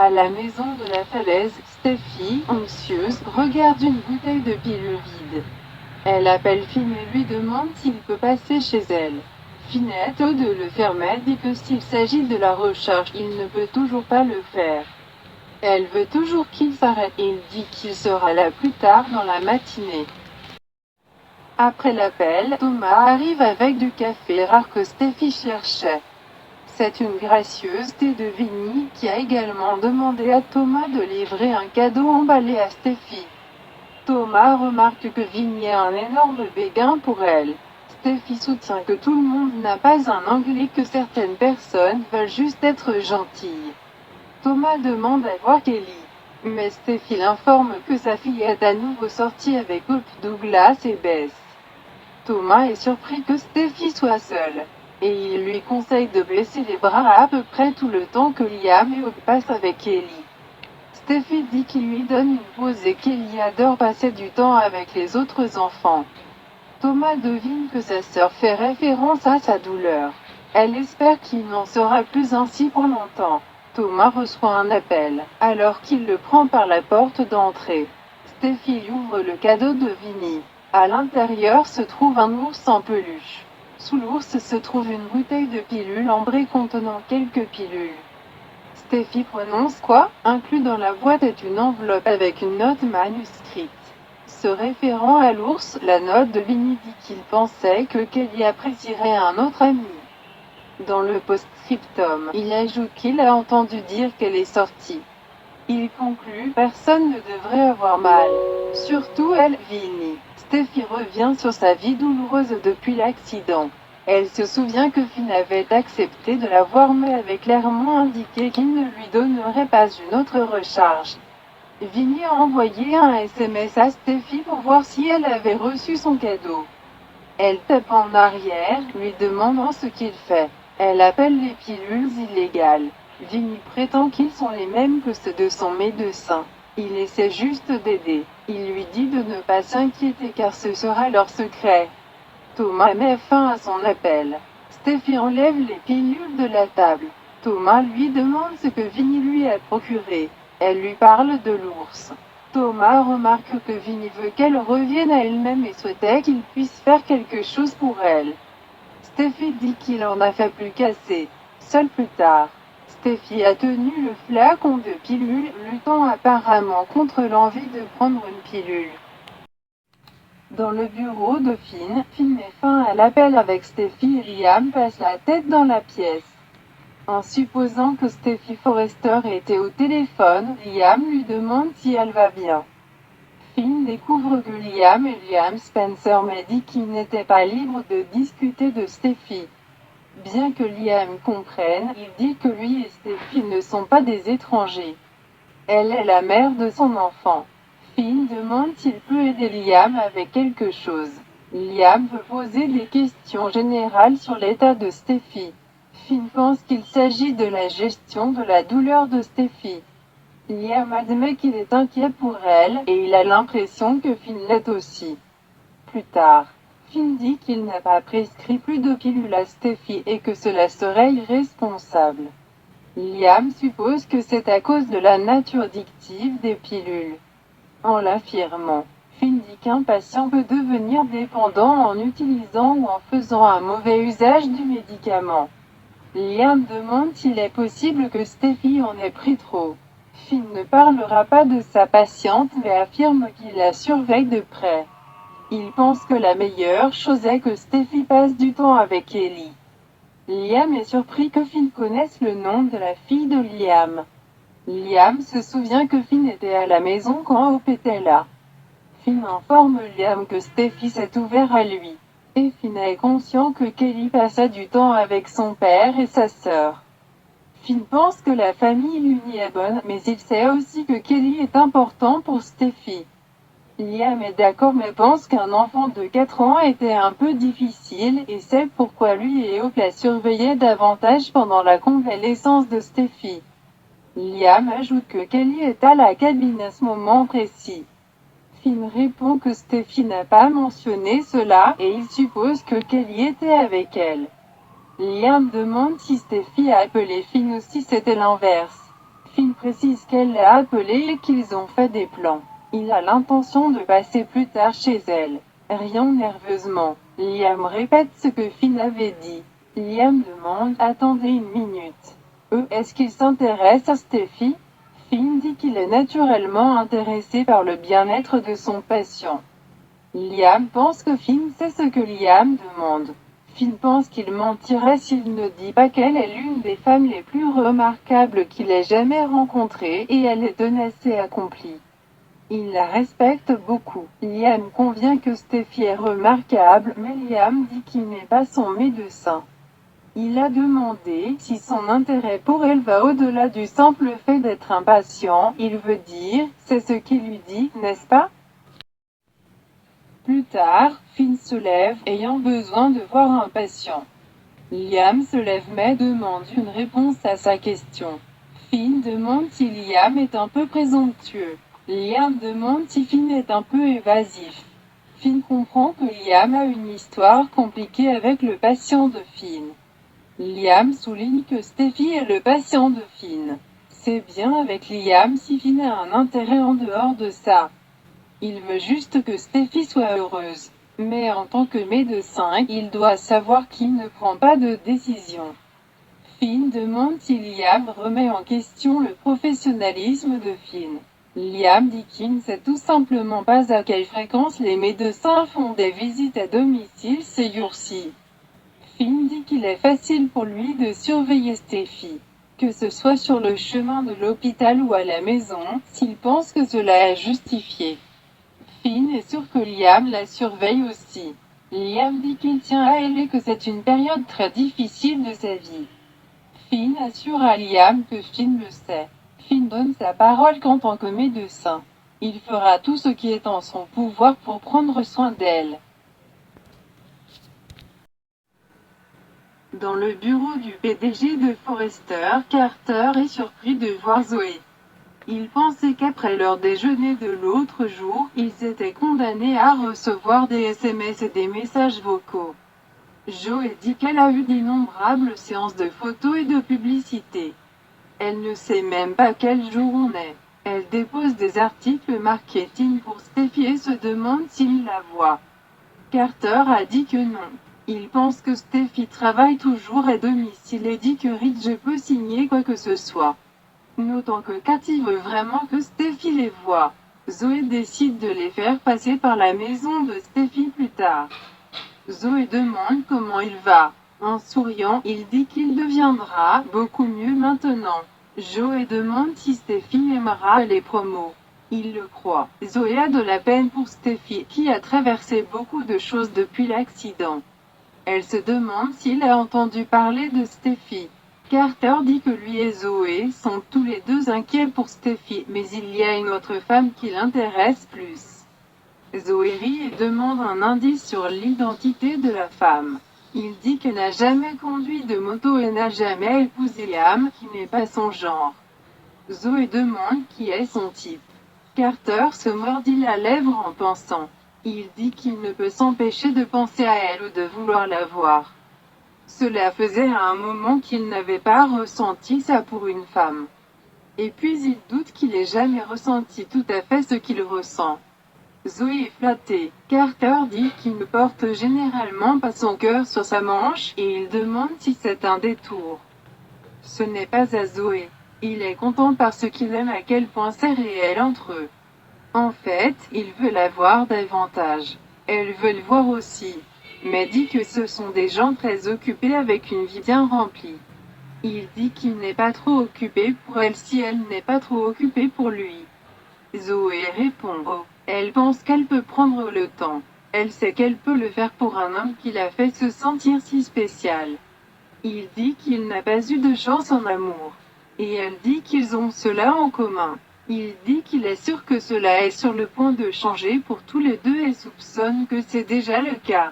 À la maison de la falaise, Steffi, anxieuse, regarde une bouteille de pilule vide. Elle appelle Finn et lui demande s'il peut passer chez elle. Finn est hâte de le faire mais dit que s'il s'agit de la recherche, il ne peut toujours pas le faire. Elle veut toujours qu'il s'arrête et il dit qu'il sera là plus tard dans la matinée. Après l'appel, Thomas arrive avec du café rare que Steffi cherchait. C'est une gracieuse thé de Vinny qui a également demandé à Thomas de livrer un cadeau emballé à Steffi. Thomas remarque que Vinny est un énorme béguin pour elle. Steffi soutient que tout le monde n'a pas un angle et que certaines personnes veulent juste être gentilles. Thomas demande à voir Kelly. Mais Steffi l'informe que sa fille est à nouveau sortie avec Hope, Douglas et Bess. Thomas est surpris que Steffi soit seule. Et il lui conseille de baisser les bras à peu près tout le temps que Liam et Hope passent avec Kelly. Steffi dit qu'il lui donne une pause et Kelly adore passer du temps avec les autres enfants. Thomas devine que sa sœur fait référence à sa douleur. Elle espère qu'il n'en sera plus ainsi pour longtemps. Thomas reçoit un appel, alors qu'il le prend par la porte d'entrée. Steffi ouvre le cadeau de Vinny. À l'intérieur se trouve un ours en peluche. Sous l'ours se trouve une bouteille de pilules ambrée contenant quelques pilules. Steffi prononce quoi? Inclus dans la boîte est une enveloppe avec une note manuscrite. Se référant à l'ours, la note de Vinny dit qu'il pensait que Kelly apprécierait un autre ami. Dans le post-scriptum, il ajoute qu'il a entendu dire qu'elle est sortie. Il conclut, personne ne devrait avoir mal. Surtout elle, Vinny. Steffi revient sur sa vie douloureuse depuis l'accident. Elle se souvient que Finn avait accepté de la voir mais avait clairement indiqué qu'il ne lui donnerait pas une autre recharge. Vinny a envoyé un SMS à Steffi pour voir si elle avait reçu son cadeau. Elle tape en arrière, lui demandant ce qu'il fait. Elle appelle les pilules illégales. Vinny prétend qu'ils sont les mêmes que ceux de son médecin. Il essaie juste d'aider. Il lui dit de ne pas s'inquiéter car ce sera leur secret. Thomas met fin à son appel. Steffi enlève les pilules de la table. Thomas lui demande ce que Vinny lui a procuré. Elle lui parle de l'ours. Thomas remarque que Vinny veut qu'elle revienne à elle-même et souhaitait qu'il puisse faire quelque chose pour elle. Steffi dit qu'il en a fait plus qu'assez. Seul plus tard. Steffi a tenu le flacon de pilules, luttant apparemment contre l'envie de prendre une pilule. Dans le bureau de Finn met fin à l'appel avec Steffi et Liam passe la tête dans la pièce. En supposant que Steffi Forrester était au téléphone, Liam lui demande si elle va bien. Finn découvre que Liam et Liam Spencer m'a dit qu'ils n'étaient pas libres de discuter de Steffi. Bien que Liam comprenne, il dit que lui et Steffi ne sont pas des étrangers. Elle est la mère de son enfant. Finn demande s'il peut aider Liam avec quelque chose. Liam veut poser des questions générales sur l'état de Steffi. Finn pense qu'il s'agit de la gestion de la douleur de Steffi. Liam admet qu'il est inquiet pour elle, et il a l'impression que Finn l'est aussi. Plus tard, Finn dit qu'il n'a pas prescrit plus de pilules à Steffi et que cela serait irresponsable. Liam suppose que c'est à cause de la nature addictive des pilules. En l'affirmant, Finn dit qu'un patient peut devenir dépendant en utilisant ou en faisant un mauvais usage du médicament. Liam demande s'il est possible que Steffi en ait pris trop. Finn ne parlera pas de sa patiente mais affirme qu'il la surveille de près. Il pense que la meilleure chose est que Steffi passe du temps avec Ellie. Liam est surpris que Finn connaisse le nom de la fille de Liam. Liam se souvient que Finn était à la maison quand Hope était là. Finn informe Liam que Steffi s'est ouvert à lui. Et Finn est conscient que Kelly passa du temps avec son père et sa sœur. Finn pense que la famille unie est bonne, mais il sait aussi que Kelly est important pour Steffi. Liam est d'accord mais pense qu'un enfant de 4 ans était un peu difficile, et c'est pourquoi lui et Hope la surveillaient davantage pendant la convalescence de Steffi. Liam ajoute que Kelly est à la cabine à ce moment précis. Finn répond que Steffi n'a pas mentionné cela, et il suppose que Kelly était avec elle. Liam demande si Steffi a appelé Finn ou si c'était l'inverse. Finn précise qu'elle l'a appelé et qu'ils ont fait des plans. Il a l'intention de passer plus tard chez elle. Riant nerveusement, Liam répète ce que Finn avait dit. Liam demande « Attendez une minute. Est-ce qu'il s'intéresse à Steffi ?» Finn dit qu'il est naturellement intéressé par le bien-être de son patient. Liam pense que Finn sait ce que Liam demande. Finn pense qu'il mentirait s'il ne dit pas qu'elle est l'une des femmes les plus remarquables qu'il ait jamais rencontrées et elle est tenace et accomplie. Il la respecte beaucoup. Liam convient que Steffi est remarquable, mais Liam dit qu'il n'est pas son médecin. Il a demandé si son intérêt pour elle va au-delà du simple fait d'être un patient, il veut dire, c'est ce qu'il lui dit, n'est-ce pas? Plus tard, Finn se lève, ayant besoin de voir un patient. Liam se lève mais demande une réponse à sa question. Finn demande si Liam est un peu présomptueux. Liam demande si Finn est un peu évasif. Finn comprend que Liam a une histoire compliquée avec le patient de Finn. Liam souligne que Steffi est le patient de Finn. C'est bien avec Liam si Finn a un intérêt en dehors de ça. Il veut juste que Steffi soit heureuse. Mais en tant que médecin, il doit savoir qu'il ne prend pas de décision. Finn demande si Liam remet en question le professionnalisme de Finn. Liam dit qu'il ne sait tout simplement pas à quelle fréquence les médecins font des visites à domicile ces jours-ci. Finn dit qu'il est facile pour lui de surveiller Steffi, que ce soit sur le chemin de l'hôpital ou à la maison, s'il pense que cela est justifié. Finn est sûr que Liam la surveille aussi. Liam dit qu'il tient à elle et que c'est une période très difficile de sa vie. Finn assure à Liam que Finn le sait. Finn donne sa parole qu'en tant que médecin, il fera tout ce qui est en son pouvoir pour prendre soin d'elle. Dans le bureau du PDG de Forrester, Carter est surpris de voir Zoé. Il pensait qu'après leur déjeuner de l'autre jour, ils étaient condamnés à recevoir des SMS et des messages vocaux. Zoé dit qu'elle a eu d'innombrables séances de photos et de publicité. Elle ne sait même pas quel jour on est. Elle dépose des articles marketing pour Steffi et se demande s'il la voit. Carter a dit que non. Il pense que Steffi travaille toujours à domicile et dit que Ridge peut signer quoi que ce soit. Notant que Cathy veut vraiment que Steffi les voie. Zoé décide de les faire passer par la maison de Steffi plus tard. Zoé demande comment il va. En souriant, il dit qu'il deviendra beaucoup mieux maintenant. Zoé demande si Steffi aimera les promos. Il le croit. Zoé a de la peine pour Steffi, qui a traversé beaucoup de choses depuis l'accident. Elle se demande s'il a entendu parler de Steffi. Carter dit que lui et Zoé sont tous les deux inquiets pour Steffi, mais il y a une autre femme qui l'intéresse plus. Zoé rit et demande un indice sur l'identité de la femme. Il dit qu'elle n'a jamais conduit de moto et n'a jamais épousé Liam, qui n'est pas son genre. Zoé demande qui est son type. Carter se mordit la lèvre en pensant. Il dit qu'il ne peut s'empêcher de penser à elle ou de vouloir la voir. Cela faisait à un moment qu'il n'avait pas ressenti ça pour une femme. Et puis il doute qu'il ait jamais ressenti tout à fait ce qu'il ressent. Zoé est flattée. Carter dit qu'il ne porte généralement pas son cœur sur sa manche et il demande si c'est un détour. Ce n'est pas à Zoé. Il est content parce qu'il aime à quel point c'est réel entre eux. En fait, il veut la voir davantage. Elle veut le voir aussi. Mais dit que ce sont des gens très occupés avec une vie bien remplie. Il dit qu'il n'est pas trop occupé pour elle si elle n'est pas trop occupée pour lui. Zoé répond « Oh ». Elle pense qu'elle peut prendre le temps. Elle sait qu'elle peut le faire pour un homme qui l'a fait se sentir si spécial. Il dit qu'il n'a pas eu de chance en amour. Et elle dit qu'ils ont cela en commun. Il dit qu'il est sûr que cela est sur le point de changer pour tous les deux et soupçonne que c'est déjà le cas.